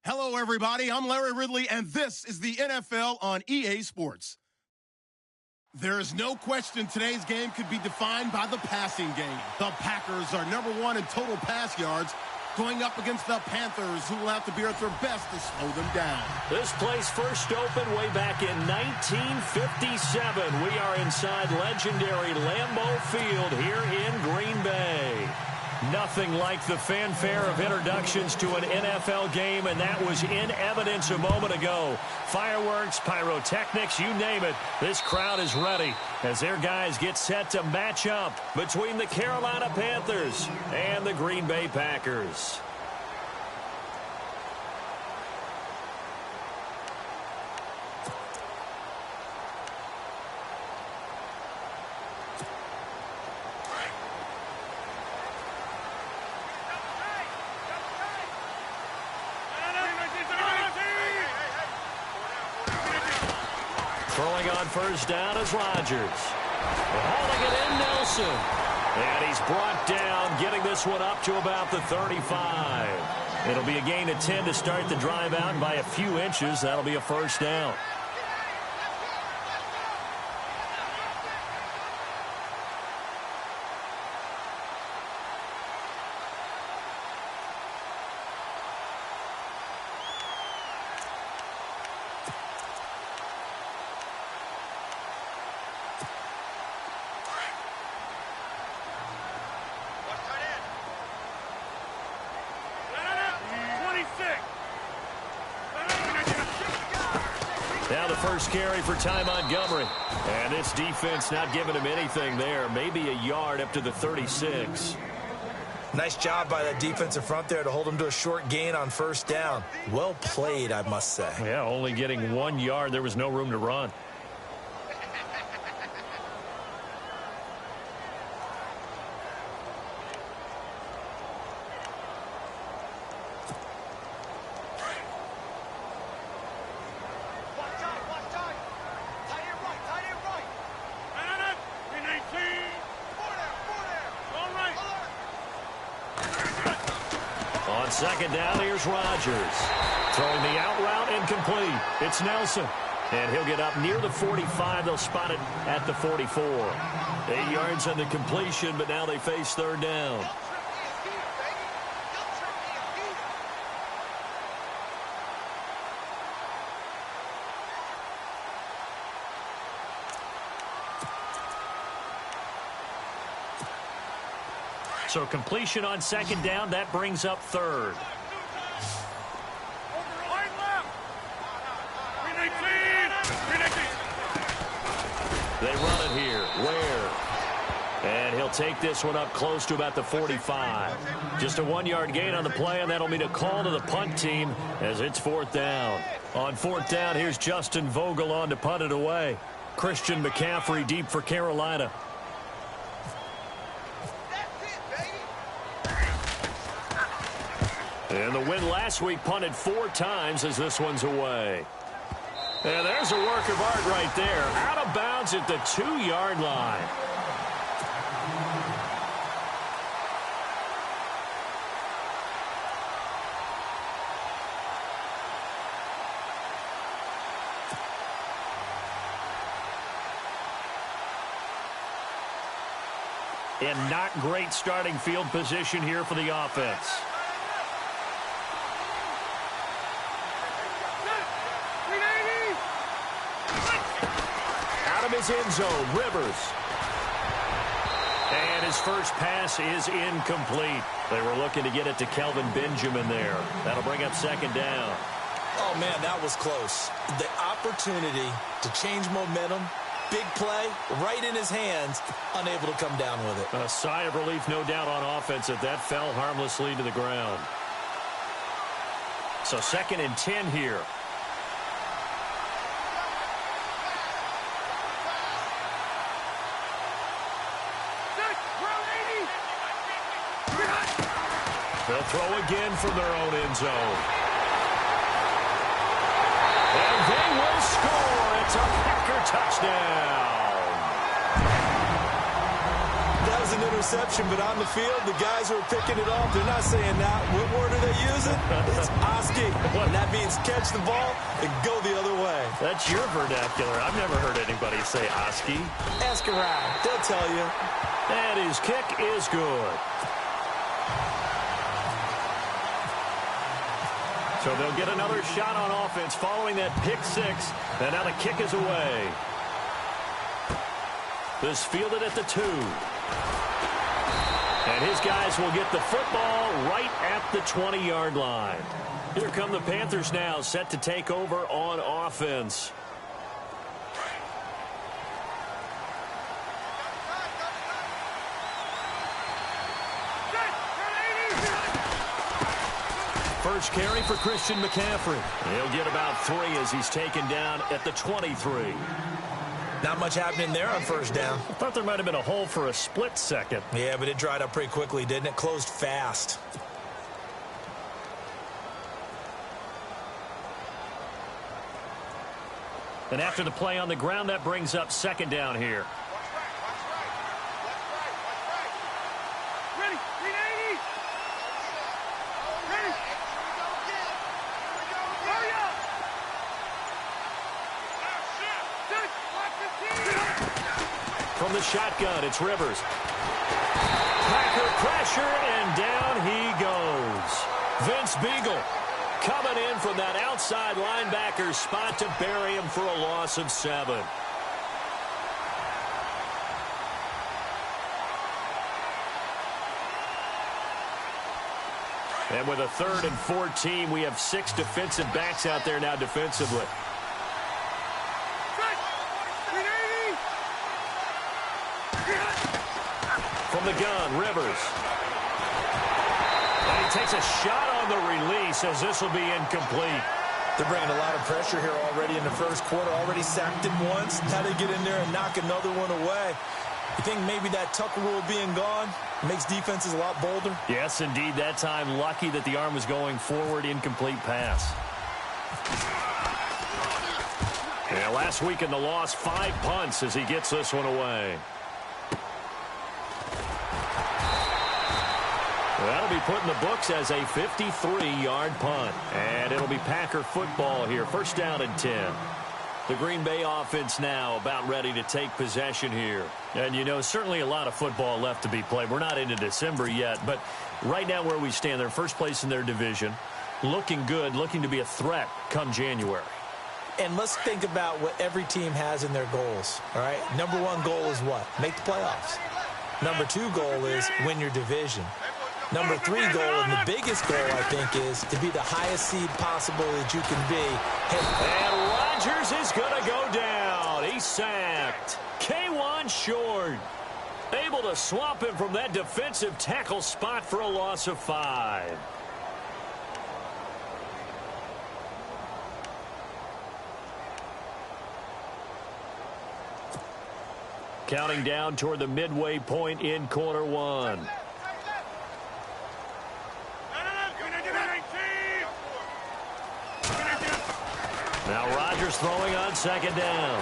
Hello, everybody. I'm Larry Ridley, and this is the NFL on EA Sports. There is no question today's game could be defined by the passing game. The Packers are number one in total pass yards, going up against the Panthers, who will have to be at their best to slow them down. This place first opened way back in 1957. We are inside legendary Lambeau Field here in Green Bay. Nothing like the fanfare of introductions to an NFL game, and that was in evidence a moment ago. Fireworks, pyrotechnics, you name it. This crowd is ready as their guys get set to match up between the Carolina Panthers and the Green Bay Packers. Throwing on first down is Rodgers. Hauling it in, Nelson. And he's brought down, getting this one up to about the 35. It'll be a gain of 10 to start the drive out, and by a few inches, that'll be a first down. Now the first carry for Ty Montgomery. And this defense not giving him anything there. Maybe a yard up to the 36. Nice job by that defensive front there to hold him to a short gain on first down. Well played, I must say. Yeah, only getting 1 yard. There was no room to run. On second down, here's Rodgers. Throwing the out route incomplete. It's Nelson. And he'll get up near the 45. They'll spot it at the 44. 8 yards on the completion, but now they face third down. So completion on second down, that brings up third. They run it here. Ware. And he'll take this one up close to about the 45. Just a 1 yard gain on the play, and that'll mean a call to the punt team as it's fourth down. On fourth down, here's Justin Vogel on to punt it away. Christian McCaffrey deep for Carolina. And the win last week punted 4 times as this one's away. And there's a work of art right there. Out of bounds at the 2-yard line. And not great starting field position here for the offense. His end zone, Rivers. And his first pass is incomplete. They were looking to get it to Kelvin Benjamin there. That'll bring up second down. Oh, man, that was close. The opportunity to change momentum, big play, right in his hands, unable to come down with it. A sigh of relief, no doubt, on offense that fell harmlessly to the ground. So 2nd and 10 here. They'll throw again from their own end zone. And they will score. It's a Packer touchdown. That was an reception, but on the field, the guys who are picking it off, they're not saying that. What word are they using? It's Oski. And that means catch the ball and go the other way. That's your vernacular. I've never heard anybody say Oski. Ask around. They'll tell you. And his kick is good. So they'll get another shot on offense following that pick six. And now the kick is away. This fielded at the 2. And his guys will get the football right at the 20-yard line. Here come the Panthers now, set to take over on offense. First carry for Christian McCaffrey. He'll get about 3 as he's taken down at the 23. Not much happening there on first down. I thought there might have been a hole for a split second. Yeah, but it dried up pretty quickly, didn't it? Closed fast. And after the play on the ground, that brings up second down here. From the shotgun, it's Rivers. Packer pressure, and down he goes. Vince Beagle coming in from that outside linebacker spot to bury him for a loss of 7. And with a 3rd and 14, we have 6 defensive backs out there now defensively. From the gun, Rivers. And he takes a shot on the release as this will be incomplete. They're bringing a lot of pressure here already in the first quarter. Already sacked him once. Now they get in there and knock another one away. You think maybe that Tucker rule being gone makes defenses a lot bolder? Yes, indeed. That time, lucky that the arm was going forward. Incomplete pass. Yeah, last week in the loss, 5 punts as he gets this one away. That'll be put in the books as a 53-yard punt. And it'll be Packer football here. First down and 10. The Green Bay offense now about ready to take possession here. And, you know, certainly a lot of football left to be played. We're not into December yet, but right now where we stand, they're first place in their division. Looking good, looking to be a threat come January. And let's think about what every team has in their goals, all right? Number 1 goal is what? Make the playoffs. Number 2 goal is win your division. Number 3 goal, and the biggest goal, I think, is to be the highest seed possible that you can be. And Rodgers is going to go down. He's sacked. K1 short. Able to swamp him from that defensive tackle spot for a loss of 5. Counting down toward the midway point in quarter 1. Now Rodgers throwing on second down.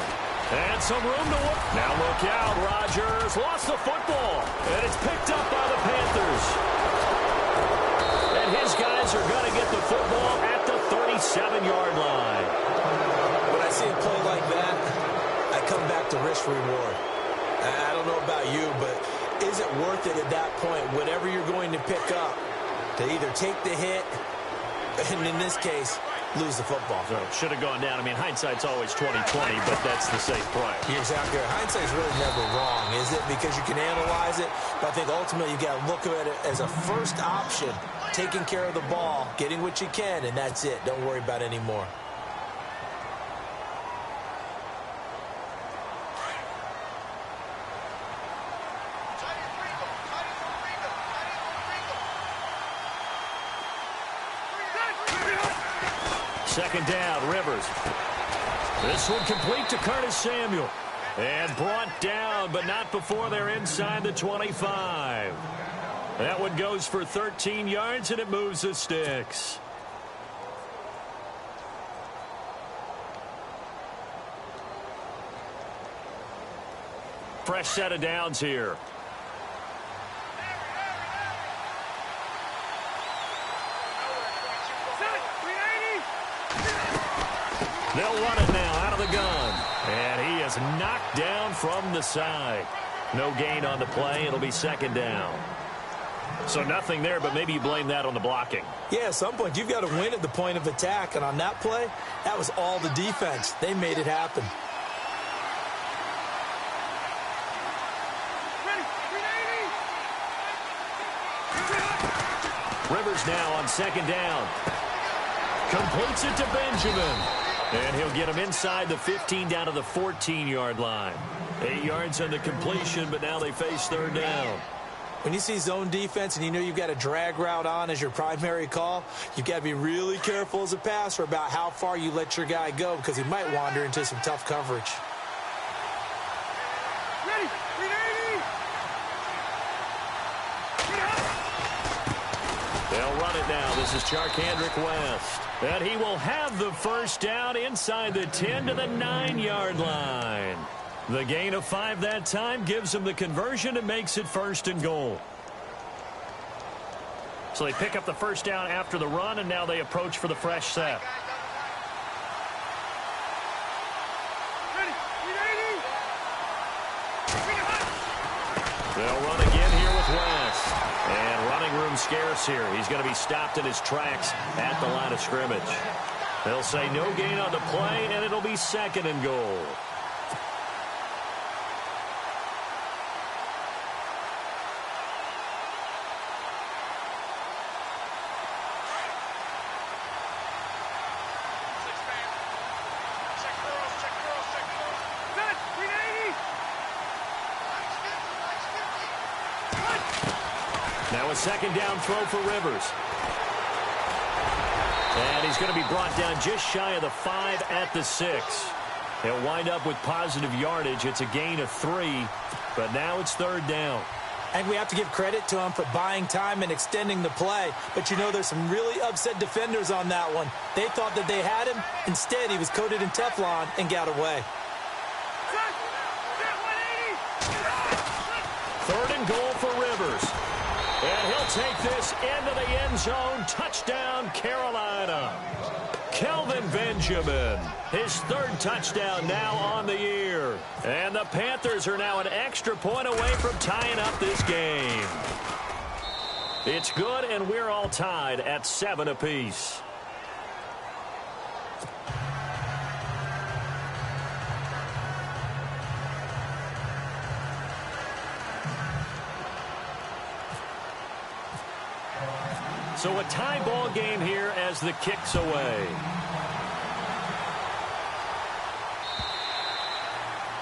And some room to work. Now look out, Rodgers lost the football. And it's picked up by the Panthers. And his guys are going to get the football at the 37-yard line. When I see a play like that, I come back to risk reward. I don't know about you, but is it worth it at that point, whatever you're going to pick up, to either take the hit, and in this case, lose the football? So should have gone down. I mean, hindsight's always 20/20, but that's the safe play. You're exactly right. Hindsight's really never wrong, is it? Because you can analyze it, but I think ultimately you got to look at it as a first option, taking care of the ball, getting what you can, and that's it. Don't worry about any more. Second down, Rivers. This one complete to Curtis Samuel. And brought down, but not before they're inside the 25. That one goes for 13 yards, and it moves the sticks. Fresh set of downs here. They'll run it now out of the gun. And he is knocked down from the side. No gain on the play. It'll be second down. So nothing there, but maybe you blame that on the blocking. Yeah, at some point you've got to win at the point of attack. And on that play, that was all the defense. They made it happen. Rivers now on second down. Completes it to Benjamin. And he'll get him inside the 15 down to the 14-yard line. 8 yards on the completion, but now they face third down. When you see zone defense and you know you've got a drag route on as your primary call, you've got to be really careful as a passer about how far you let your guy go because he might wander into some tough coverage. They'll run it now. This is Charkandrick West. And he will have the first down inside the 10 to the 9-yard line. The gain of 5 that time gives him the conversion and makes it first and goal. So they pick up the first down after the run, and now they approach for the fresh set. They'll run again here with West. And running room scarce here. He's going to be stopped in his tracks at the line of scrimmage. They'll say no gain on the play, and it'll be second and goal. Now a second down throw for Rivers. And he's going to be brought down just shy of the 5 at the 6. He'll wind up with positive yardage. It's a gain of 3, but now it's third down. And we have to give credit to him for buying time and extending the play. But you know there's some really upset defenders on that one. They thought that they had him. Instead, he was coated in Teflon and got away. Third and goal for Rivers. And he'll take this into the end zone. Touchdown, Carolina. Kelvin Benjamin, his third touchdown now on the year. And the Panthers are now an extra point away from tying up this game. It's good, and we're all tied at 7 apiece. So a tie ball game here as the kick's away.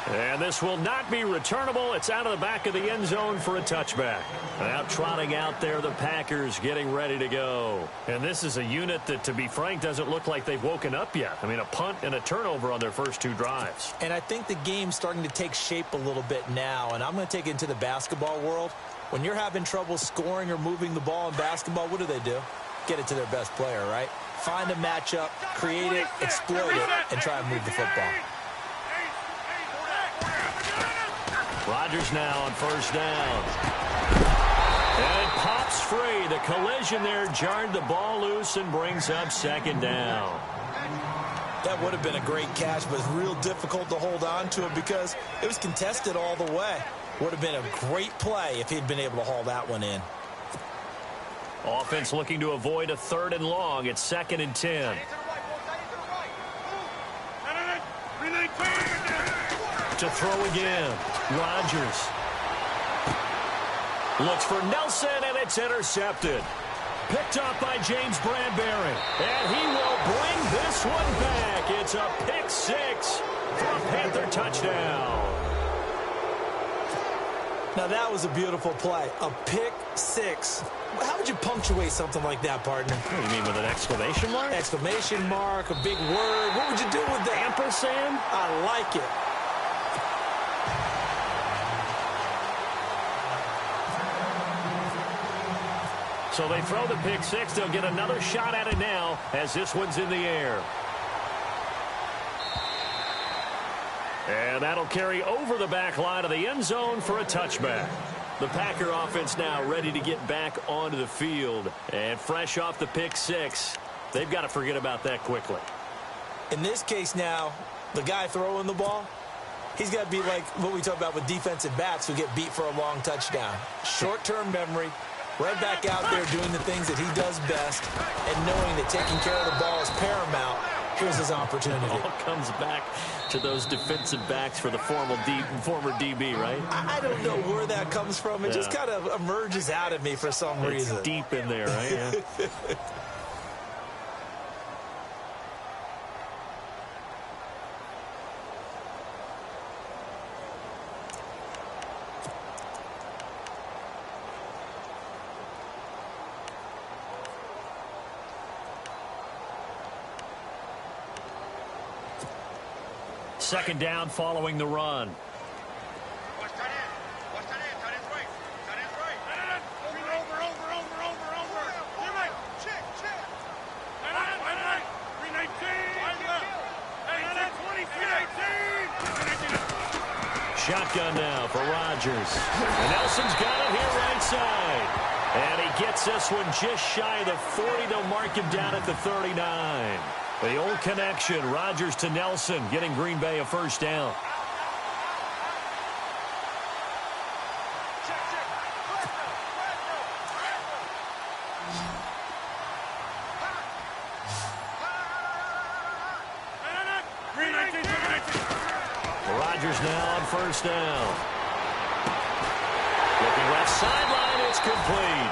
And this will not be returnable. It's out of the back of the end zone for a touchback. Now trotting out there, the Packers getting ready to go. And this is a unit that, to be frank, doesn't look like they've woken up yet. I mean, a punt and a turnover on their first 2 drives. And I think the game's starting to take shape a little bit now. And I'm going to take it into the basketball world. When you're having trouble scoring or moving the ball in basketball, what do? Get it to their best player, right? Find a matchup, create it, exploit it, and try and move the football. Rodgers now on first down. And it pops free. The collision there jarred the ball loose and brings up second down. That would have been a great catch, but it's real difficult to hold on to it because it was contested all the way. Would have been a great play if he'd been able to haul that one in. Offense looking to avoid a 3rd and long. It's 2nd and 10. To throw again. Rodgers. Looks for Nelson, and it's intercepted. Picked up by James Bradbury. And he will bring this one back. It's a pick 6 for a Panther touchdown. Now, that was a beautiful play. A pick 6. How would you punctuate something like that, partner? What do you mean, with an exclamation mark? Exclamation mark, a big word. What would you do with that? Ampersand? I like it. So they throw the pick 6. They'll get another shot at it now as this one's in the air. And that'll carry over the back line of the end zone for a touchback. The Packer offense now ready to get back onto the field. And fresh off the pick 6, they've got to forget about that quickly. In this case now, the guy throwing the ball, he's got to be like what we talk about with defensive backs who get beat for a long touchdown. Short-term memory, right back out there doing the things that he does best, and knowing that taking care of the ball is paramount. Here's his opportunity. It all comes back to those defensive backs for the former DB, right? I don't know where that comes from. It just kind of emerges out of me for some reason. It's deep in there, right? Yeah. Second down following the run. Shotgun now for Rodgers. And Nelson's got it here right side. And he gets this one just shy of the 40. They'll mark him down at the 39. The old connection, Rodgers to Nelson, getting Green Bay a first down. Rodgers now on first down. Looking left sideline, it's complete.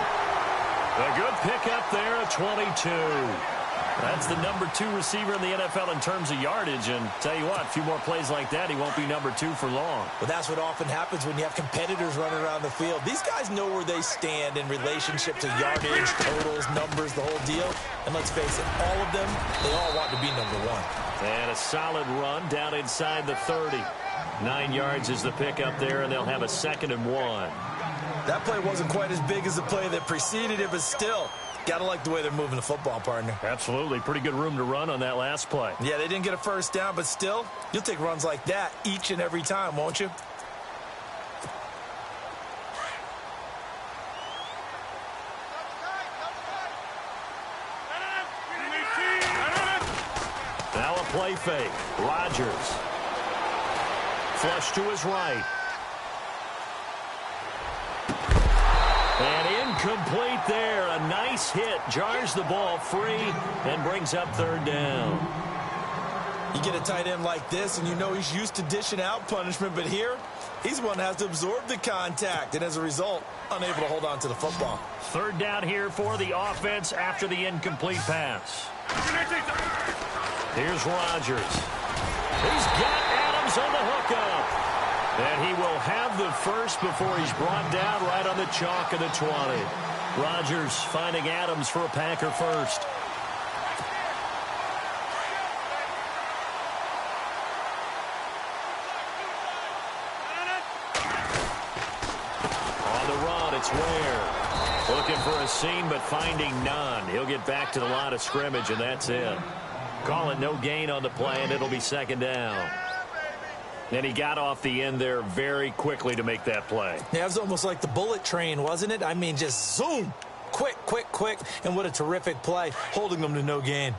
A good pickup there at 22. That's the number 2 receiver in the NFL in terms of yardage. And tell you what, a few more plays like that, he won't be number 2 for long. Well, that's what often happens when you have competitors running around the field. These guys know where they stand in relationship to yardage, totals, numbers, the whole deal. And let's face it, all of them, they all want to be number 1. And a solid run down inside the 30. 9 yards is the pickup there, and they'll have a 2nd and 1. That play wasn't quite as big as the play that preceded it, but still, gotta like the way they're moving the football, partner. Absolutely. Pretty good room to run on that last play. Yeah, they didn't get a first down, but still, you'll take runs like that each and every time, won't you? Now a play fake. Rodgers. Flush to his right. And incomplete there. A nice hit. Jars the ball free and brings up 3rd down. You get a tight end like this, and you know he's used to dishing out punishment, but here, he's one that has to absorb the contact, and as a result, unable to hold on to the football. 3rd down here for the offense after the incomplete pass. Here's Rodgers. He's got Adams on the hookup. And he will have the first before he's brought down right on the chalk of the 20. Rodgers finding Adams for a Packer first. On the run, it's Ware. Looking for a seam, but finding none. He'll get back to the line of scrimmage, and that's it. Call it no gain on the play, and it'll be 2nd down. And he got off the end there very quickly to make that play. Yeah, it was almost like the bullet train, wasn't it? I mean, just zoom. Quick, quick, quick. And what a terrific play, holding them to no gain.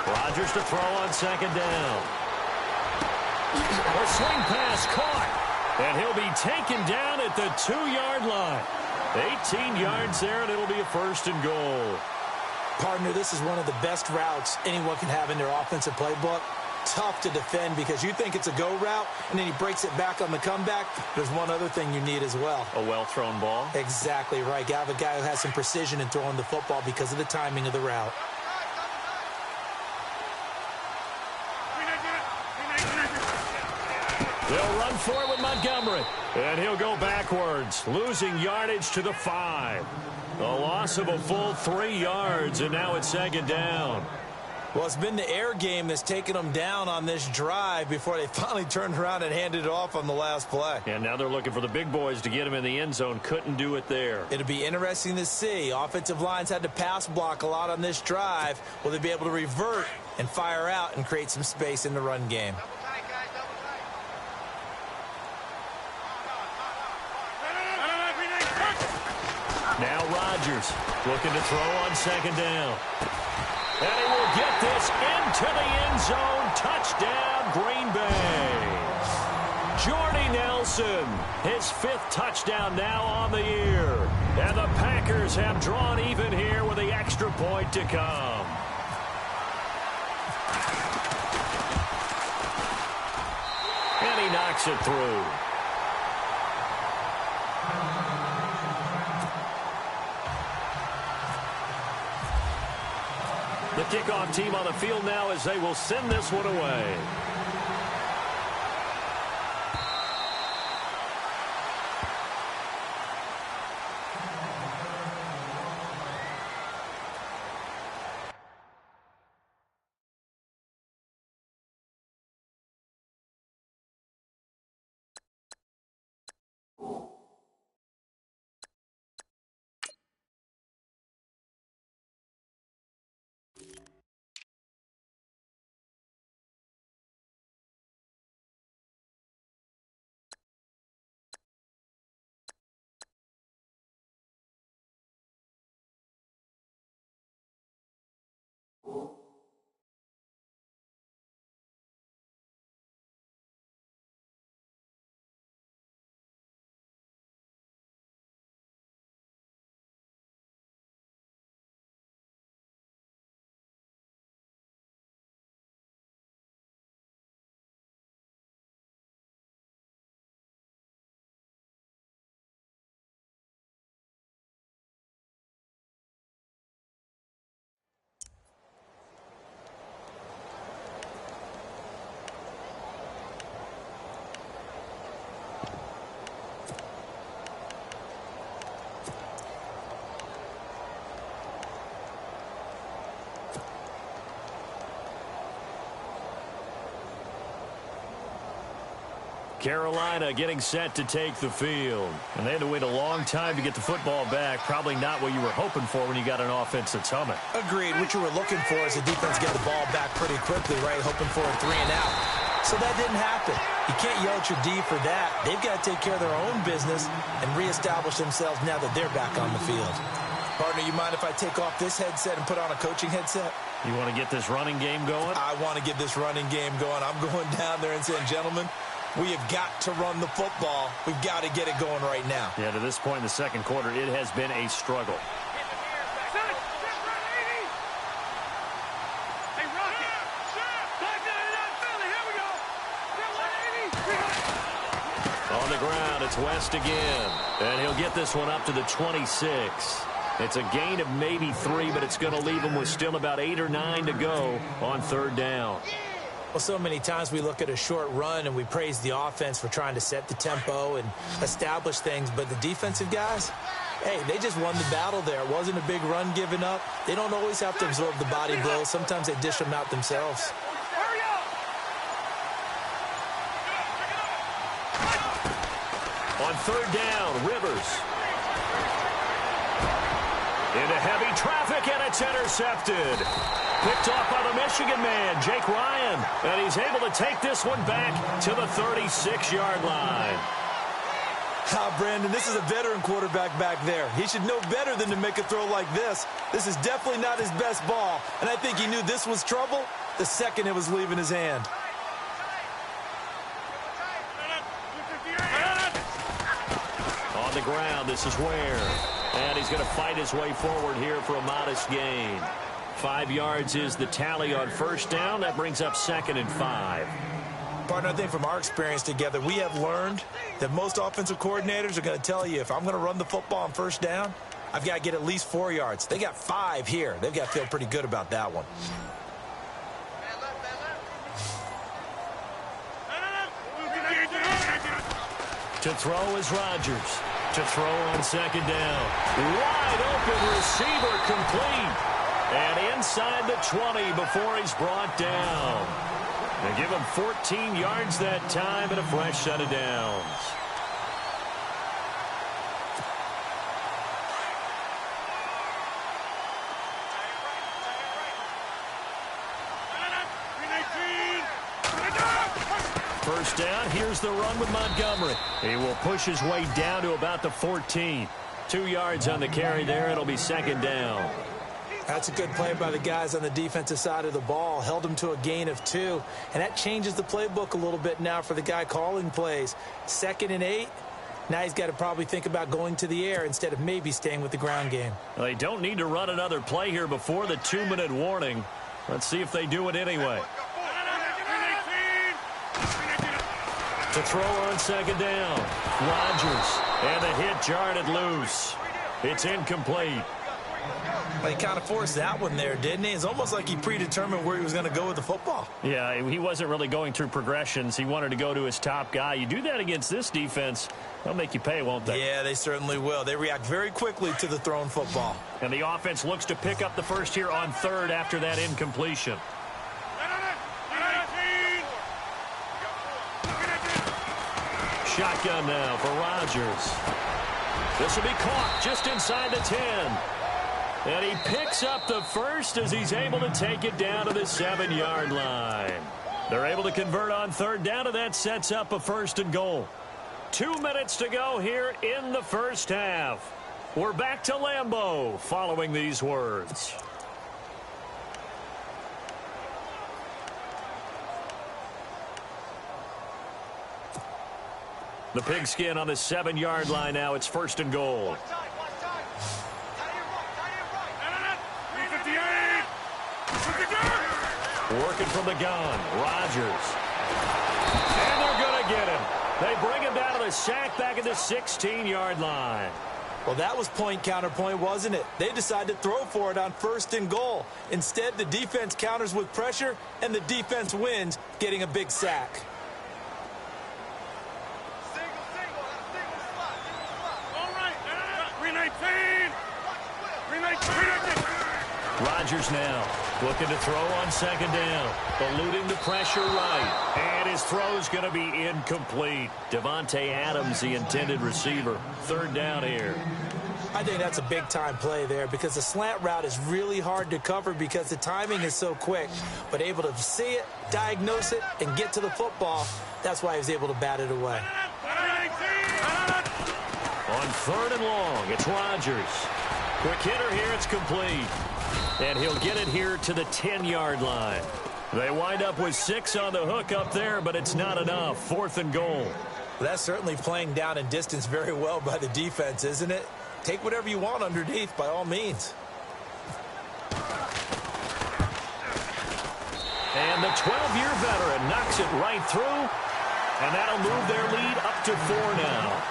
Rodgers to throw on 2nd down. A swing pass caught. And he'll be taken down at the 2-yard line. 18 yards there, and it'll be a 1st and goal. Partner, this is one of the best routes anyone can have in their offensive playbook. Tough to defend because you think it's a go route, and then he breaks it back on the comeback. There's one other thing you need as well. A well-thrown ball? Exactly right. You have a guy who has some precision in throwing the football because of the timing of the route. They'll run for it with Montgomery. And he'll go backwards, losing yardage to the 5. A loss of a full 3 yards, and now it's 2nd down. Well, it's been the air game that's taken them down on this drive before they finally turned around and handed it off on the last play. And now they're looking for the big boys to get him in the end zone. Couldn't do it there. It'll be interesting to see. Offensive lines had to pass block a lot on this drive. Will they be able to revert and fire out and create some space in the run game? Now Rodgers looking to throw on second down. And he will get this into the end zone. Touchdown, Green Bay. Jordy Nelson, his 5th touchdown now on the year. And the Packers have drawn even here with the extra point to come. And he knocks it through. The kickoff team on the field now as they will send this one away. Carolina getting set to take the field. And they had to wait a long time to get the football back. Probably not what you were hoping for when you got an offense that's humming. Agreed. What you were looking for is the defense get the ball back pretty quickly, right? Hoping for a 3 and out. So that didn't happen. You can't yell at your D for that. They've got to take care of their own business and reestablish themselves now that they're back on the field. Partner, you mind if I take off this headset and put on a coaching headset? You want to get this running game going? I want to get this running game going. I'm going down there and saying, gentlemen, we have got to run the football. We've got to get it going right now. Yeah, to this point in the second quarter, it has been a struggle. On the ground, it's West again. And he'll get this one up to the 26. It's a gain of maybe 3, but it's going to leave him with still about 8 or 9 to go on third down. Well, so many times we look at a short run and we praise the offense for trying to set the tempo and establish things, but the defensive guys, hey, they just won the battle there. It wasn't a big run given up. They don't always have to absorb the body blows. Sometimes they dish them out themselves. On third down, Rivers. Into heavy traffic, and it's intercepted. Picked off by the Michigan man, Jake Ryan. And he's able to take this one back to the 36-yard line. Brandon, this is a veteran quarterback back there. He should know better than to make a throw like this. This is definitely not his best ball. And I think he knew this was trouble the second it was leaving his hand. On the ground, this is Ware. And he's going to fight his way forward here for a modest gain. 5 yards is the tally on first down. That brings up 2nd and 5. Partner, I think from our experience together, we have learned that most offensive coordinators are going to tell you, if I'm going to run the football on first down, I've got to get at least 4 yards. They got 5 here. They've got to feel pretty good about that one. To throw is Rodgers. To throw on second down. Wide open receiver complete. And inside the 20 before he's brought down. They give him 14 yards that time and a fresh set of downs. First down, here's the run with Montgomery. He will push his way down to about the 14. 2 yards on the carry there. It'll be second down. That's a good play by the guys on the defensive side of the ball. Held them to a gain of 2. And that changes the playbook a little bit now for the guy calling plays. 2nd and 8. Now he's got to probably think about going to the air instead of maybe staying with the ground game. Well, they don't need to run another play here before the 2-minute warning. Let's see if they do it anyway. To throw on second down. Rodgers. And the hit jarred it loose. It's incomplete. Well, he kind of forced that one there, didn't he? It's almost like he predetermined where he was going to go with the football. Yeah, he wasn't really going through progressions. He wanted to go to his top guy. You do that against this defense, they'll make you pay, won't they? Yeah, they certainly will. They react very quickly to the thrown football. And the offense looks to pick up the first here on 3rd after that incompletion. Shotgun now for Rodgers. This will be caught just inside the 10. And he picks up the first as he's able to take it down to the 7-yard line. They're able to convert on 3rd down, and that sets up a 1st and goal. 2 minutes to go here in the first half. We're back to Lambeau following these words. The pigskin on the 7-yard line now. It's 1st and goal. Working from the gun, Rodgers. And they're going to get him. They bring him down to the sack back at the 16-yard line. Well, that was point counterpoint, wasn't it? They decided to throw for it on 1st and goal. Instead, the defense counters with pressure, and the defense wins, getting a big sack. Rodgers now looking to throw on 2nd down. Eluding the pressure right. And his throw's going to be incomplete. Devontae Adams, the intended receiver. 3rd down here. I think that's a big-time play there because the slant route is really hard to cover because the timing is so quick. But able to see it, diagnose it, and get to the football, that's why he was able to bat it away. On 3rd and long, it's Rodgers. Quick hitter here, it's complete. And he'll get it here to the 10-yard line. They wind up with 6 on the hook up there, but it's not enough. 4th and goal. Well, that's certainly playing down in distance very well by the defense, isn't it? Take whatever you want underneath, by all means. And the 12-year veteran knocks it right through, and that'll move their lead up to 4 now.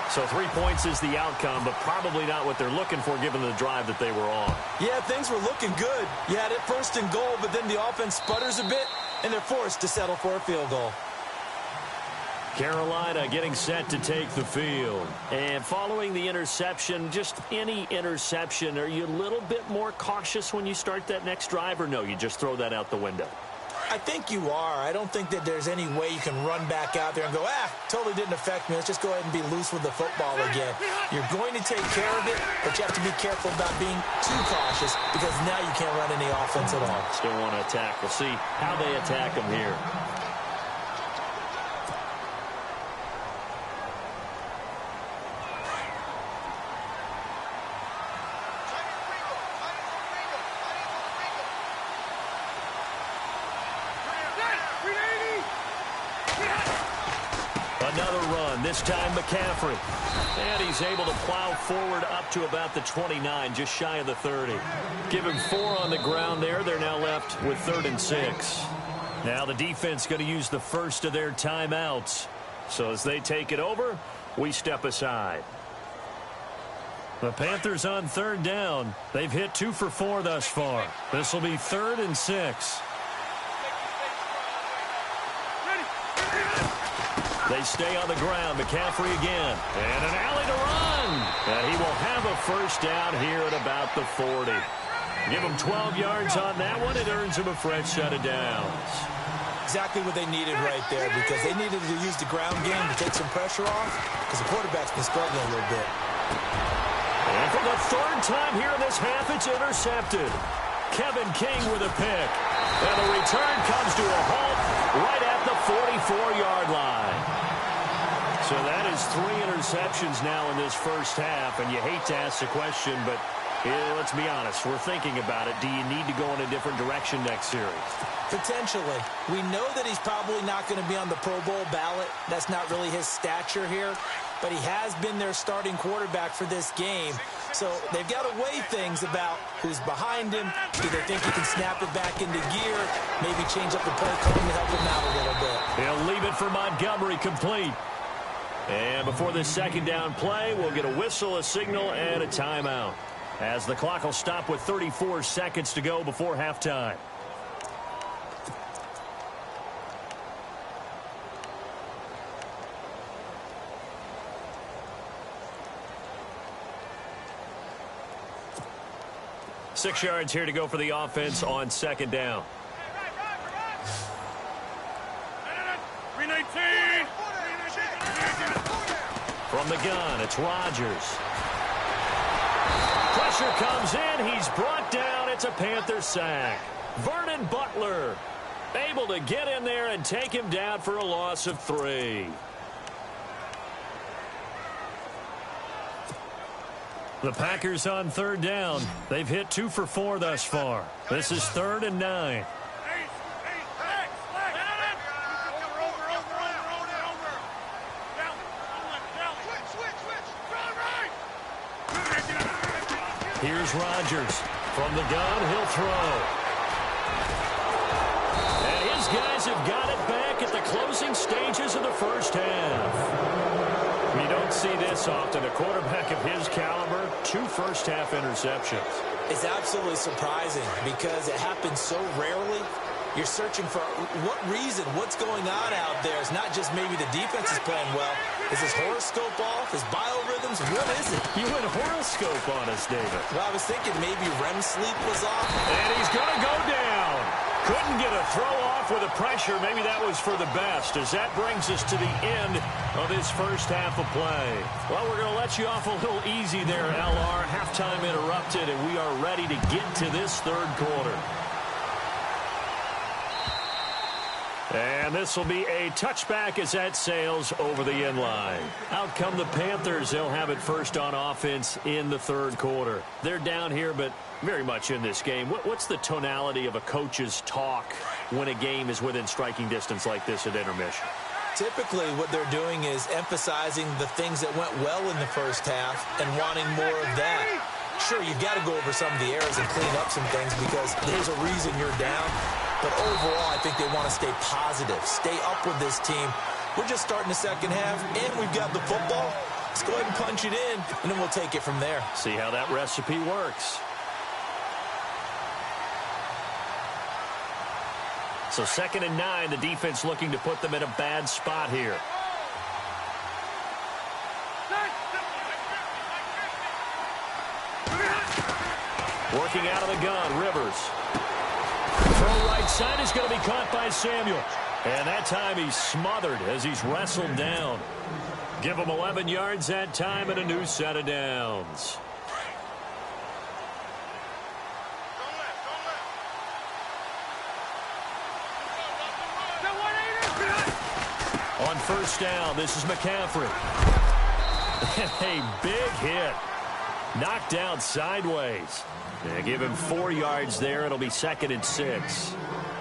So 3 points is the outcome, but probably not what they're looking for given the drive that they were on. Yeah, things were looking good. You had it 1st and goal, but then the offense sputters a bit, and they're forced to settle for a field goal. Carolina getting set to take the field. And following the interception, just any interception, are you a little bit more cautious when you start that next drive, or no, you just throw that out the window? I think you are. I don't think that there's any way you can run back out there and go, totally didn't affect me. Let's just go ahead and be loose with the football again. You're going to take care of it, but you have to be careful about being too cautious because now you can't run any offense at all. Still want to attack. We'll see how they attack them here. Another run, this time McCaffrey. And he's able to plow forward up to about the 29, just shy of the 30. Give him 4 on the ground there. They're now left with 3rd and 6. Now the defense going to use the first of their timeouts. So as they take it over, we step aside. The Panthers on 3rd down. They've hit 2 for 4 thus far. This will be 3rd and 6. They stay on the ground. McCaffrey again. And an alley to run. And he will have a first down here at about the 40. Give him 12 yards on that one. It earns him a fresh set of downs. Exactly what they needed right there because they needed to use the ground game to take some pressure off because the quarterback's been struggling a little bit. And for the 3rd time here in this half, it's intercepted. Kevin King with a pick. And the return comes to a halt right at the 44-yard line. So that is 3 interceptions now in this first half, and you hate to ask the question, but let's be honest, we're thinking about it. Do you need to go in a different direction next series? Potentially. We know that he's probably not going to be on the Pro Bowl ballot. That's not really his stature here, but he has been their starting quarterback for this game. So they've got to weigh things about who's behind him. Do they think he can snap it back into gear? Maybe change up the play calling to help him out a little bit. He'll leave it for Montgomery, complete. And before this second down play, we'll get a whistle, a signal, and a timeout, as the clock will stop with 34 seconds to go before halftime. Six yards here to go for the offense on second down. 319. From the gun, it's Rodgers. Pressure comes in. He's brought down. It's a Panther sack. Vernon Butler able to get in there and take him down for a loss of 3. The Packers on third down. They've hit 2 for 4 thus far. This is 3rd and 9. Here's Rodgers. From the gun, he'll throw. And his guys have got it back at the closing stages of the first half. You don't see this often. A quarterback of his caliber, 2 first-half interceptions. It's absolutely surprising because it happens so rarely. You're searching for what reason, what's going on out there. It's not just maybe the defense is playing well. Is his horoscope off? His biorhythms? What is it? You went horoscope on us, David. Well, I was thinking maybe REM sleep was off. And he's going to go down. Couldn't get a throw off with the pressure. Maybe that was for the best, as that brings us to the end of this first half of play. Well, we're going to let you off a little easy there, LR. Halftime interrupted, and we are ready to get to this third quarter. And this will be a touchback as that sails over the end line. Out come the Panthers. They'll have it first on offense in the third quarter. They're down here, but very much in this game. What's the tonality of a coach's talk when a game is within striking distance like this at intermission? Typically, what they're doing is emphasizing the things that went well in the first half and wanting more of that. Sure, you've got to go over some of the errors and clean up some things because there's a reason you're down. But overall, I think they want to stay positive, stay up with this team. We're just starting the second half, and we've got the football. Let's go ahead and punch it in, and then we'll take it from there. See how that recipe works. So 2nd and 9, the defense looking to put them in a bad spot here. Working out of the gun, Rivers. Throw right side is going to be caught by Samuel. And that time he's smothered as he's wrestled down. Give him 11 yards that time and a new set of downs. On first down, this is McCaffrey. A big hit. Knocked out sideways. Give him 4 yards there. It'll be 2nd and 6.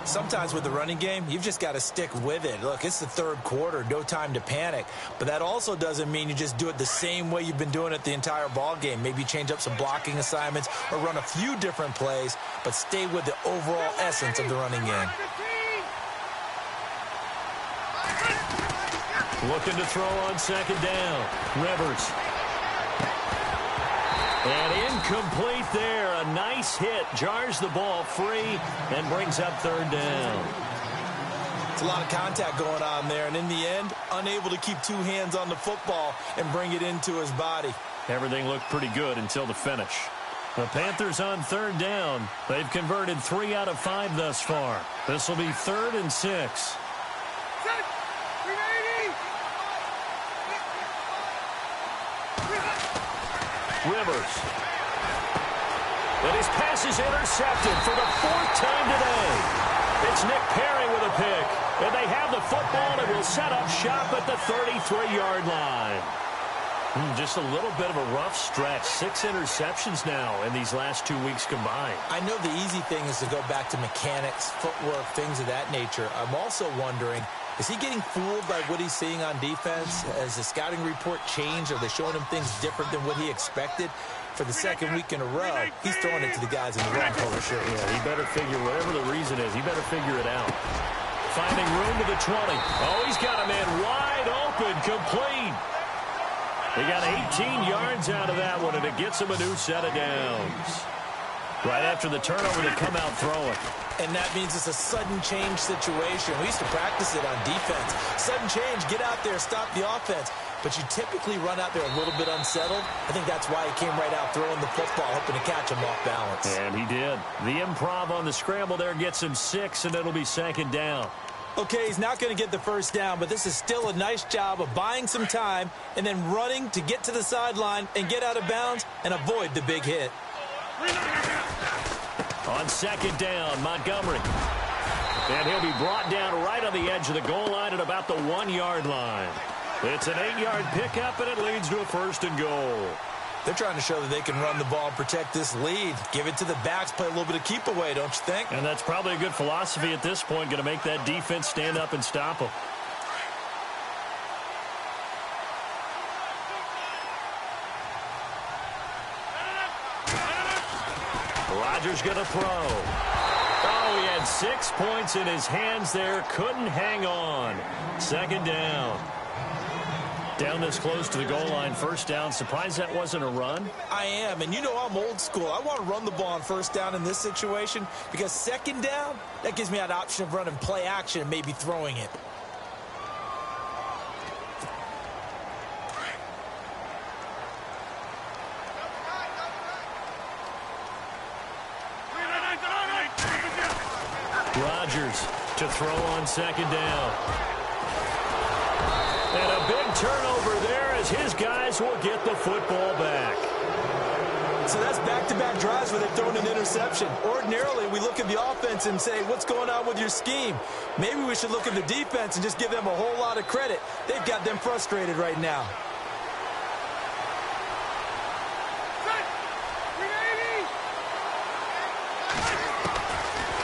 Sometimes with the running game, you've just got to stick with it. Look, it's the third quarter, no time to panic. But that also doesn't mean you just do it the same way you've been doing it the entire ball game. Maybe change up some blocking assignments or run a few different plays, but stay with the overall essence of the running game. Looking to throw on 2nd down. Rivers. And incomplete there. A nice hit. Jars the ball free and brings up 3rd down. It's a lot of contact going on there. And in the end, unable to keep 2 hands on the football and bring it into his body. Everything looked pretty good until the finish. The Panthers on 3rd down. They've converted 3 out of 5 thus far. This will be 3rd and 6. Rivers. And his pass is intercepted for the 4th time today. It's Nick Perry with a pick. And they have the football and will set up shop at the 33-yard line. Just a little bit of a rough stretch. 6 interceptions now in these last 2 weeks combined. I know the easy thing is to go back to mechanics, footwork, things of that nature. I'm also wondering, is he getting fooled by what he's seeing on defense? Has the scouting report changed? Are they showing him things different than what he expected? For the second week in a row, he's throwing it to the guys in the wrong color shirt. Yeah, he better figure, whatever the reason is, he better figure it out. Finding room to the 20. Oh, he's got a man wide open, complete. He got 18 yards out of that one, and it gets him a new set of downs. Right after the turnover, they come out throwing. And that means it's a sudden change situation. We used to practice it on defense. Sudden change, get out there, stop the offense. But you typically run out there a little bit unsettled. I think that's why he came right out throwing the football, hoping to catch him off balance. And he did. The improv on the scramble there gets him 6, and it'll be second down. Okay, he's not going to get the first down, but this is still a nice job of buying some time and then running to get to the sideline and get out of bounds and avoid the big hit. On second down, Montgomery. And he'll be brought down right on the edge of the goal line at about the 1-yard line. It's an 8-yard pickup, and it leads to a 1st and goal. They're trying to show that they can run the ball and protect this lead. Give it to the backs, play a little bit of keep away, don't you think? And that's probably a good philosophy at this point, going to make that defense stand up and stop them. Rodgers going to throw. Oh, he had 6 points in his hands there. Couldn't hang on. Second down. Down this close to the goal line, 1st down. Surprised that wasn't a run? I am, and you know I'm old school. I want to run the ball on 1st down in this situation because 2nd down, that gives me that option of running play action and maybe throwing it. Rodgers to throw on 2nd down. And a big turnover there as his guys will get the football back. So that's back-to-back drives where they've thrown an interception. Ordinarily, we look at the offense and say, what's going on with your scheme? Maybe we should look at the defense and just give them a whole lot of credit. They've got them frustrated right now.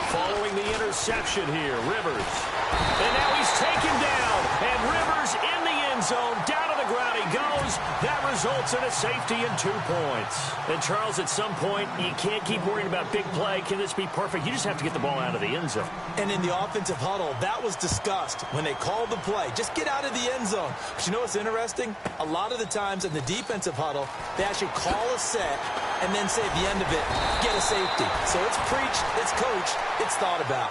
Following the interception here, Rivers. And now he's taken down. And Rivers in the end zone. Down to the ground he goes. That results in a safety and 2 points. And Charles, at some point, you can't keep worrying about big play. Can this be perfect? You just have to get the ball out of the end zone. And in the offensive huddle, that was discussed when they called the play. Just get out of the end zone. But you know what's interesting? A lot of the times in the defensive huddle, they actually call a set and then say at the end of it, get a safety. So it's preached, it's coached, it's thought about.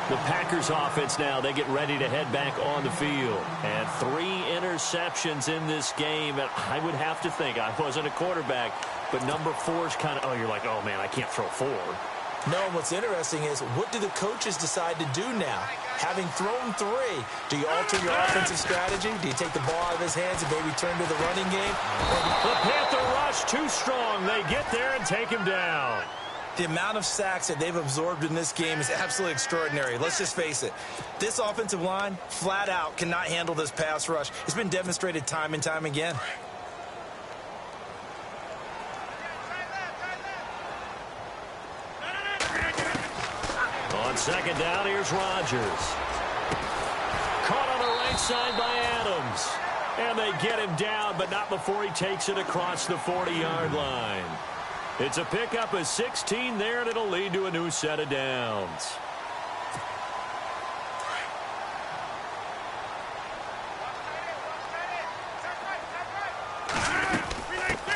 The Packers offense now, they get ready to head back on the field. And 3 interceptions in this game. And I would have to think, I wasn't a quarterback, but number 4 is kind of, oh, you're like, oh, man, I can't throw 4. No, and what's interesting is, what do the coaches decide to do now? Having thrown 3, do you alter your offensive strategy? Do you take the ball out of his hands and maybe turn to the running game? The Panther rush too strong. They get there and take him down. The amount of sacks that they've absorbed in this game is absolutely extraordinary. Let's just face it. This offensive line, flat out, cannot handle this pass rush. It's been demonstrated time and time again. On second down, here's Rodgers. Caught on the right side by Adams. And they get him down, but not before he takes it across the 40-yard line. It's a pickup of 16 there, and it'll lead to a new set of downs.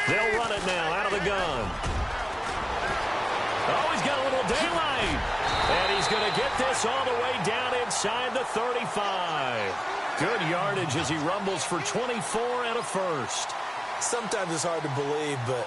They'll run it now out of the gun. Oh, he's got a little daylight. And he's going to get this all the way down inside the 35. Good yardage as he rumbles for 24 and a 1st. Sometimes it's hard to believe, but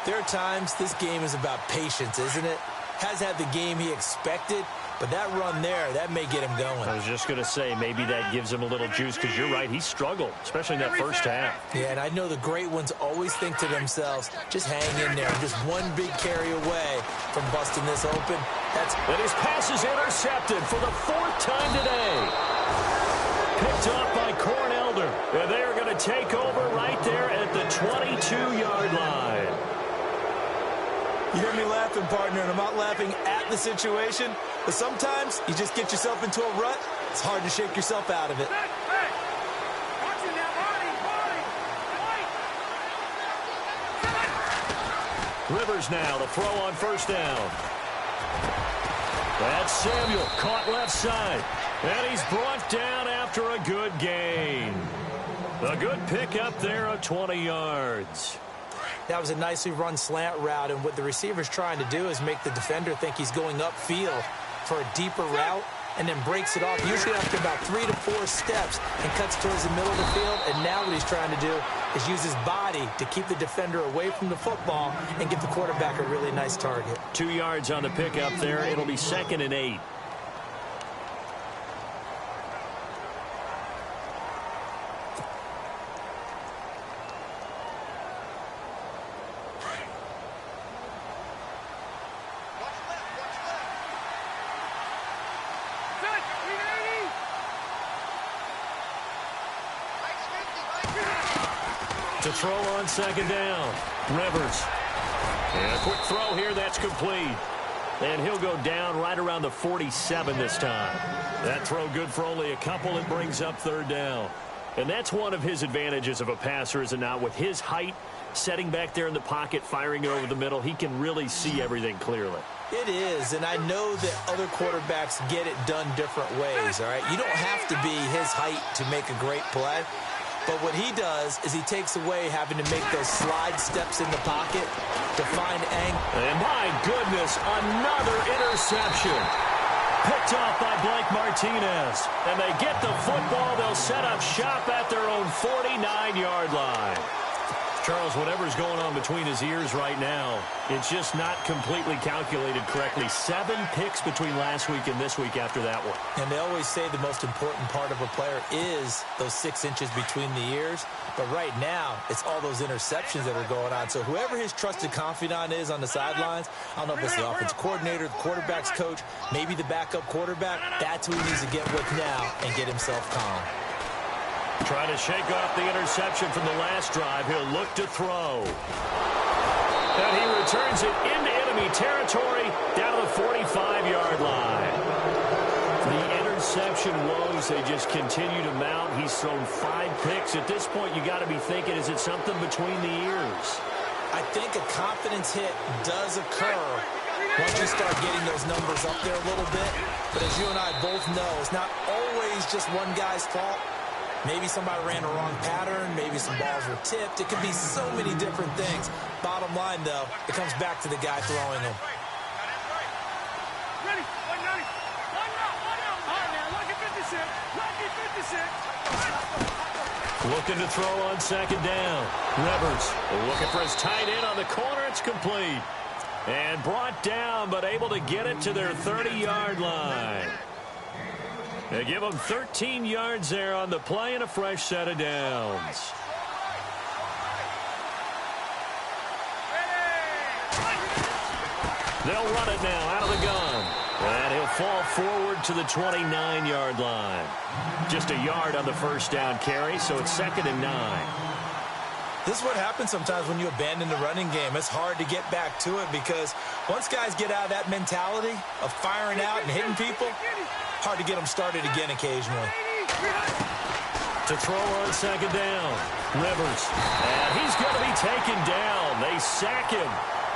there are times this game is about patience, isn't it? Has had the game he expected, but that run there, that may get him going. I was just going to say, maybe that gives him a little juice, because you're right, he struggled, especially in that first half. Yeah, and I know the great ones always think to themselves, just hang in there. Just one big carry away from busting this open. And his pass is intercepted for the 4th time today. Picked up by Cornelder. And they are going to take over right there at the 22-yard line. You hear me laughing, partner, and I'm not laughing at the situation, but sometimes you just get yourself into a rut. It's hard to shake yourself out of it. Rivers now to throw on 1st down. That's Samuel, caught left side. And he's brought down after a good gain. A good pickup there of 20 yards. That was a nicely run slant route, and what the receiver's trying to do is make the defender think he's going upfield for a deeper route, and then breaks it off, usually after about 3 to 4 steps, and cuts towards the middle of the field. And now what he's trying to do is use his body to keep the defender away from the football and give the quarterback a really nice target. 2 yards on the pickup there. It'll be 2nd and 8. To throw on 2nd down. Rivers. And a quick throw here. That's complete. And he'll go down right around the 47 this time. That throw good for only a couple. It brings up 3rd down. And that's one of his advantages of a passer, is it not? With his height, setting back there in the pocket, firing it over the middle, he can really see everything clearly. It is, and I know that other quarterbacks get it done different ways, all right? You don't have to be his height to make a great play. But what he does is he takes away having to make those slide steps in the pocket to find angle. And my goodness, another interception. Picked off by Blake Martinez. And they get the football. They'll set up shop at their own 49-yard line. Charles, whatever's going on between his ears right now, it's just not completely calculated correctly. 7 picks between last week and this week after that one. And they always say the most important part of a player is those 6 inches between the ears. But right now, it's all those interceptions that are going on. So whoever his trusted confidant is on the sidelines, I don't know if it's the offensive coordinator, the quarterback's coach, maybe the backup quarterback, that's who he needs to get with now and get himself calm. Trying to shake off the interception from the last drive. He'll look to throw. And he returns it into enemy territory down to the 45-yard line. The interception woes, they just continue to mount. He's thrown 5 picks. At this point, you got to be thinking, is it something between the ears? I think a confidence hit does occur once you start getting those numbers up there a little bit. But as you and I both know, it's not always just one guy's fault. Maybe somebody ran a wrong pattern. Maybe some balls were tipped. It could be so many different things. Bottom line, though, it comes back to the guy throwing them. Ready? 190. 1 All right, man. Lucky 56. Lucky 56. Looking to throw on 2nd down. Rivers looking for his tight end on the corner. It's complete. And brought down, but able to get it to their 30-yard line. They give them 13 yards there on the play and a fresh set of downs. They'll run it now out of the gun. And he'll fall forward to the 29-yard line. Just a yard on the 1st down carry, so it's 2nd and 9. This is what happens sometimes when you abandon the running game. It's hard to get back to it because once guys get out of that mentality of firing out and hitting people, hard to get them started again occasionally. To throw on 2nd down. Rivers. And he's going to be taken down. They sack him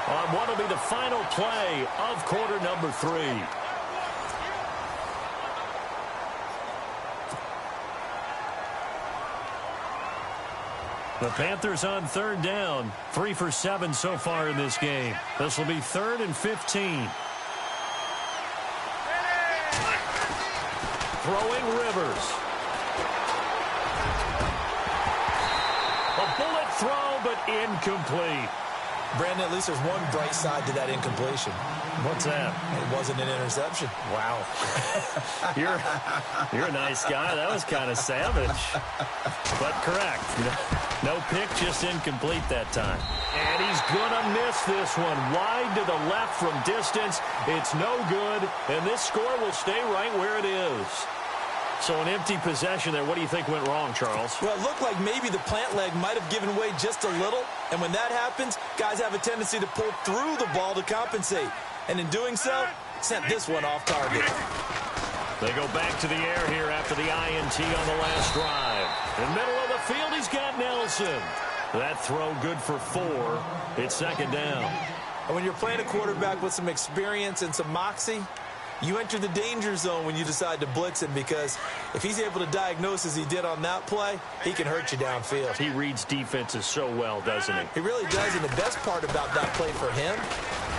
on what will be the final play of quarter number 3. The Panthers on 3rd down. 3 for 7 so far in this game. This will be 3rd and 15. Throwing Rivers. A bullet throw, but incomplete. Brandon, at least there's one bright side to that incompletion. What's that? It wasn't an interception. Wow. You're a nice guy. That was kind of savage. But correct. No pick, just incomplete that time. And he's going to miss this one. Wide to the left from distance. It's no good. And this score will stay right where it is. So an empty possession there. What do you think went wrong, Charles? Well, it looked like maybe the plant leg might have given way just a little. And when that happens, guys have a tendency to pull through the ball to compensate. And in doing so, sent this one off target. They go back to the air here after the INT on the last drive. In the middle of the field, he's got Nelson. That throw good for 4. It's second down. And when you're playing a quarterback with some experience and some moxie, you enter the danger zone when you decide to blitz him, because if he's able to diagnose as he did on that play, he can hurt you downfield. He reads defenses so well, doesn't he? He really does, and the best part about that play for him,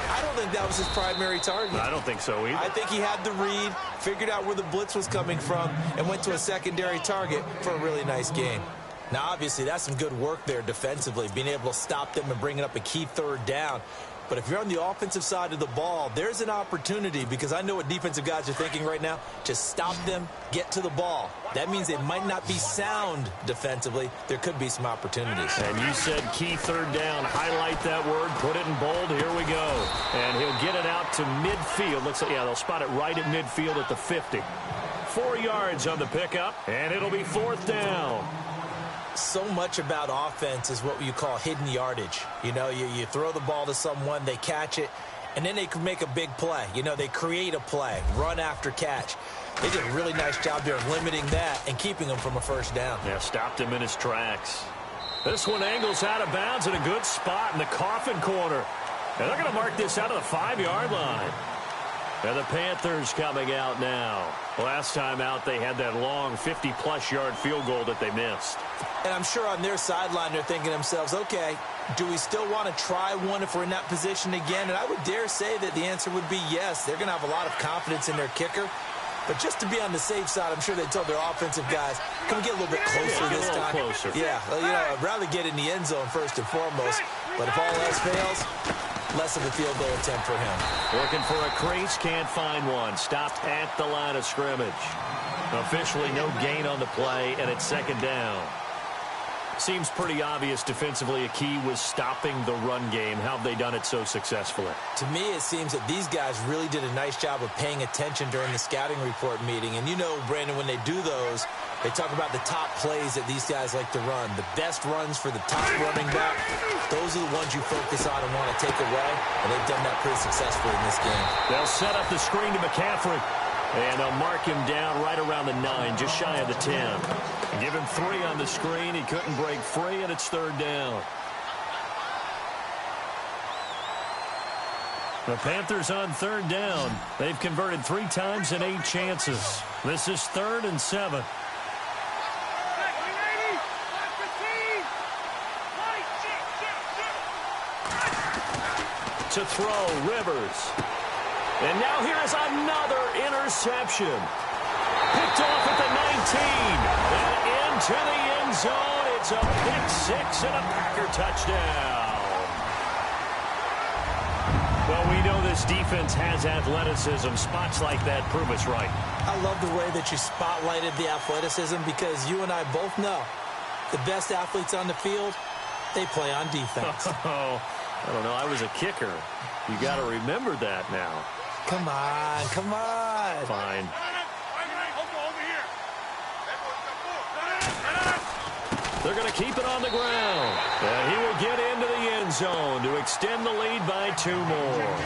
I don't think that was his primary target. I don't think so either. I think he had the read, figured out where the blitz was coming from, and went to a secondary target for a really nice gain. Now, obviously, that's some good work there defensively, being able to stop them and bringing up a key third down. But if you're on the offensive side of the ball, there's an opportunity, because I know what defensive guys are thinking right now. Just stop them, get to the ball. That means they might not be sound defensively. There could be some opportunities. And you said key third down. Highlight that word. Put it in bold. Here we go. And he'll get it out to midfield. Looks like, yeah, they'll spot it right at midfield at the 50. 4 yards on the pickup, and it'll be 4th down. So much about offense is what you call hidden yardage. You know, you throw the ball to someone, they catch it, and then they can make a big play. You know, they create a play, run after catch. They did a really nice job there of limiting that and keeping him from a first down. Yeah, stopped him in his tracks. This one angles out of bounds in a good spot in the coffin corner. And they're going to mark this out of the 5-yard line. And the Panthers coming out now. Last time out, they had that long 50-plus yard field goal that they missed. And I'm sure on their sideline, they're thinking to themselves, okay, do we still want to try one if we're in that position again? And I would dare say that the answer would be yes. They're going to have a lot of confidence in their kicker. But just to be on the safe side, I'm sure they told their offensive guys, can we get a little bit closer this time? Closer. Yeah, well, you know, I'd rather get in the end zone first and foremost. But if all else fails, less of a field goal attempt for him. Looking for a crease, can't find one. Stopped at the line of scrimmage. Officially no gain on the play, and it's second down. Seems pretty obvious defensively a key was stopping the run game. How have they done it so successfully? To me, it seems that these guys really did a nice job of paying attention during the scouting report meeting. And you know, Brandon, when they do those, they talk about the top plays that these guys like to run. The best runs for the top running back. Those are the ones you focus on and want to take away. And they've done that pretty successfully in this game. They'll set up the screen to McCaffrey. And they'll mark him down right around the 9, just shy of the 10. And give him 3 on the screen. He couldn't break free, and it's third down. The Panthers on third down. They've converted 3 times in 8 chances. This is 3rd and 7. To throw, Rivers. And now here is another interception. Picked off at the 19. And into the end zone. It's a pick 6 and a Packer touchdown. Well, we know this defense has athleticism. Spots like that prove us right. I love the way that you spotlighted the athleticism, because you and I both know the best athletes on the field, they play on defense. Oh, I don't know. I was a kicker. You got to remember that now. Come on, come on. Fine. They're going to keep it on the ground. And he will get into the end zone to extend the lead by 2 more.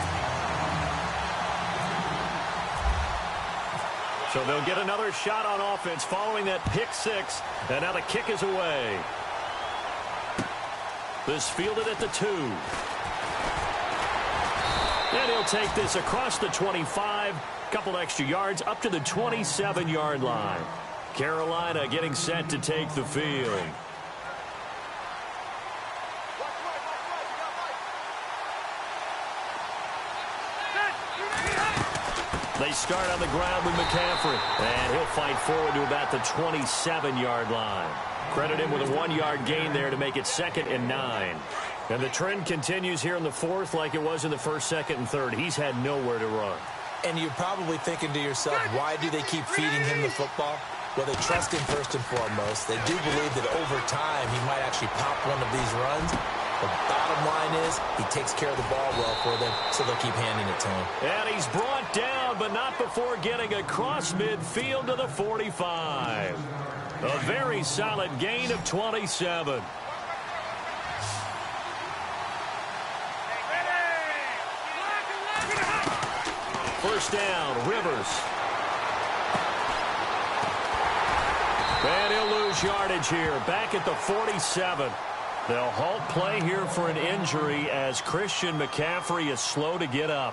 So they'll get another shot on offense following that pick 6. And now the kick is away. This fielded at the 2. And he'll take this across the 25. Couple extra yards up to the 27-yard line. Carolina getting set to take the field. They start on the ground with McCaffrey. And he'll fight forward to about the 27-yard line. Credit him with a 1-yard gain there to make it 2nd and 9. And the trend continues here in the fourth like it was in the first, second, and third. He's had nowhere to run. And you're probably thinking to yourself, why do they keep feeding him the football? Well, they trust him first and foremost. They do believe that over time he might actually pop one of these runs. The bottom line is he takes care of the ball well for them, so they'll keep handing it to him. And he's brought down, but not before getting across midfield to the 45. A very solid gain of 27. First down, Rivers. And he'll lose yardage here, back at the 47. They'll halt play here for an injury as Christian McCaffrey is slow to get up.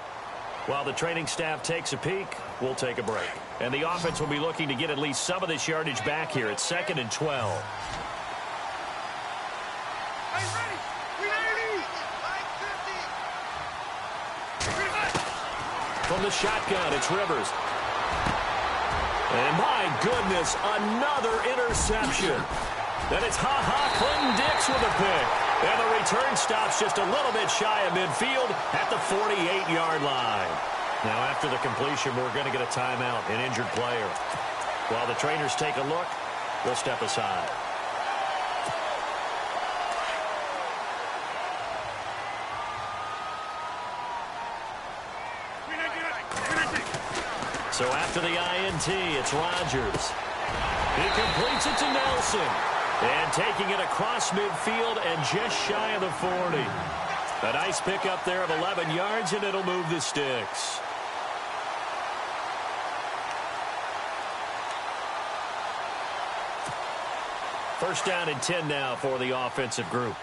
While the training staff takes a peek, we'll take a break. And the offense will be looking to get at least some of this yardage back here at 2nd and 12. From the shotgun, it's Rivers. And my goodness, another interception. Then it's Clinton Dix with a pick. And the return stops just a little bit shy of midfield at the 48-yard line. Now after the completion, we're going to get a timeout, an injured player. While the trainers take a look, we'll step aside. So after the INT, it's Rodgers. He completes it to Nelson. And taking it across midfield and just shy of the 40. A nice pickup there of 11 yards, and it'll move the sticks. First down and 10 now for the offensive group.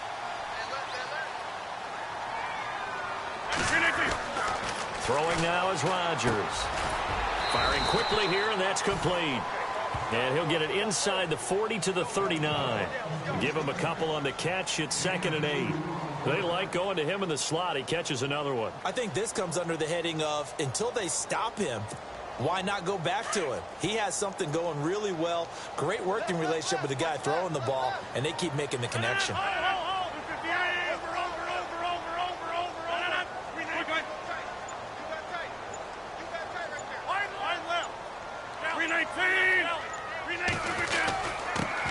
Throwing now is Rodgers. Firing quickly here, and that's complete. And he'll get it inside the 40 to the 39. Give him a couple on the catch. It's 2nd and 8. They like going to him in the slot. He catches another one. I think this comes under the heading of until they stop him, why not go back to him? He has something going really well. Great working relationship with the guy throwing the ball, and they keep making the connection.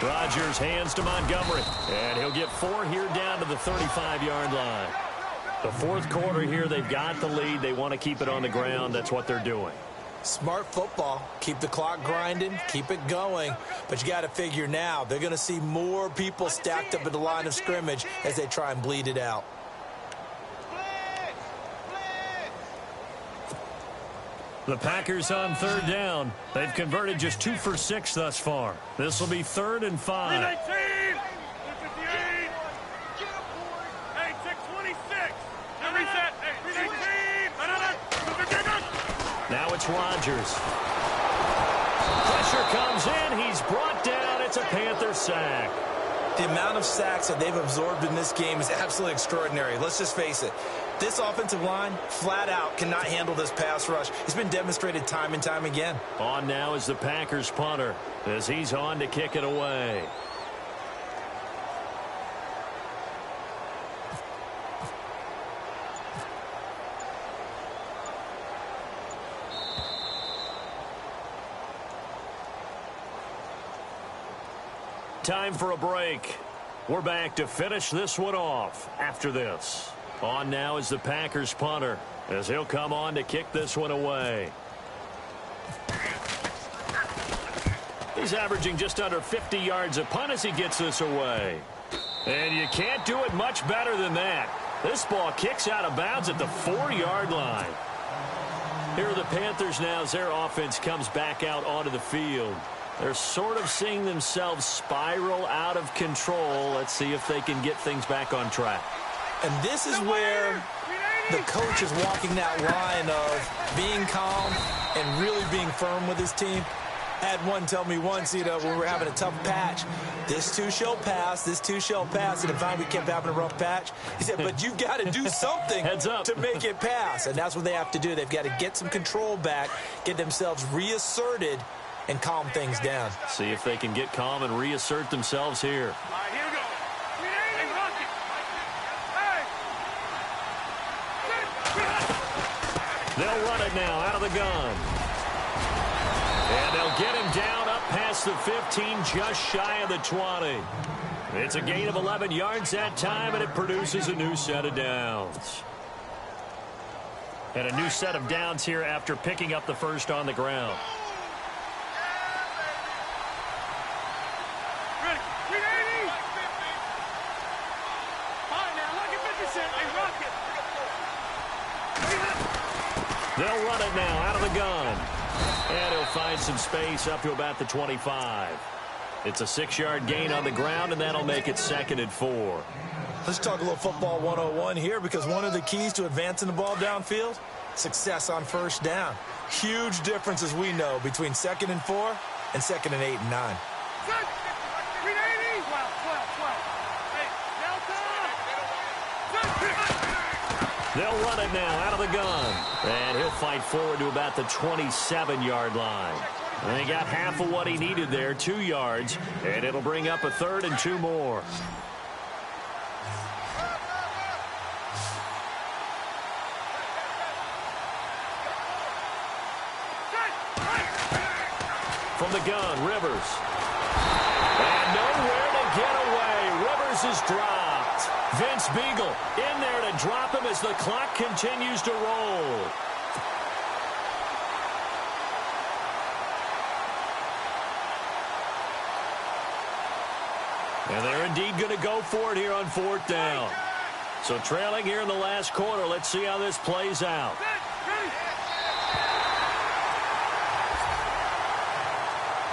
Rodgers hands to Montgomery, and he'll get 4 here down to the 35-yard line. The fourth quarter here, they've got the lead. They want to keep it on the ground. That's what they're doing. Smart football. Keep the clock grinding. Keep it going. But you got to figure now they're going to see more people stacked up at the line of scrimmage as they try and bleed it out. The Packers on third down. They've converted just 2 for 6 thus far. This will be 3rd and 5. 319! 358! Hey, 626! Now reset! Hey, 319! Now it's Rodgers. Pressure comes in. He's brought down. It's a Panther sack. The amount of sacks that they've absorbed in this game is absolutely extraordinary. Let's just face it. This offensive line, flat out, cannot handle this pass rush. It's been demonstrated time and time again. On now is the Packers punter as he's on to kick it away. Time for a break. We're back to finish this one off after this. On now is the Packers punter as he'll come on to kick this one away. He's averaging just under 50 yards a punt as he gets this away. And you can't do it much better than that. This ball kicks out of bounds at the 4-yard line. Here are the Panthers now as their offense comes back out onto the field. They're sort of seeing themselves spiral out of control. Let's see if they can get things back on track. And this is where the coach is walking that line of being calm and really being firm with his team. I had one tell me once, when we were having a tough patch, this too shall pass, this too shall pass. And finally we kept having a rough patch. He said, but you've got to do something to make it pass. And that's what they have to do. They've got to get some control back, get themselves reasserted, and calm things down. See if they can get calm and reassert themselves here. All right, here we go. Hey, Rocky. Hey, They'll run it now out of the gun. And they'll get him down up past the 15, just shy of the 20. It's a gain of 11 yards that time, and it produces a new set of downs. And a new set of downs here after picking up the first on the ground. Ready. 380. All right, now, look at 50 Cent. Hey, rock it. They'll run it now out of the gun. And he'll find some space up to about the 25. It's a 6-yard gain on the ground, and that'll make it 2nd and 4. Let's talk a little football 101 here, because one of the keys to advancing the ball downfield, success on first down. Huge difference, as we know, between 2nd and 4 and 2nd and 8 and 9. 380. 12. Hey, Delta. They'll run it now out of the gun. And he'll fight forward to about the 27-yard line. And he got half of what he needed there, 2 yards. And it'll bring up a 3rd and 2 more. From the gun, Rivers. And nowhere to get away. Rivers is dropped. Vince Beagle in there to drop him as the clock continues to roll. And they're indeed going to go for it here on 4th down. So trailing here in the last quarter. Let's see how this plays out.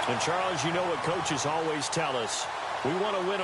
And, Charles, you know what coaches always tell us. We want to win.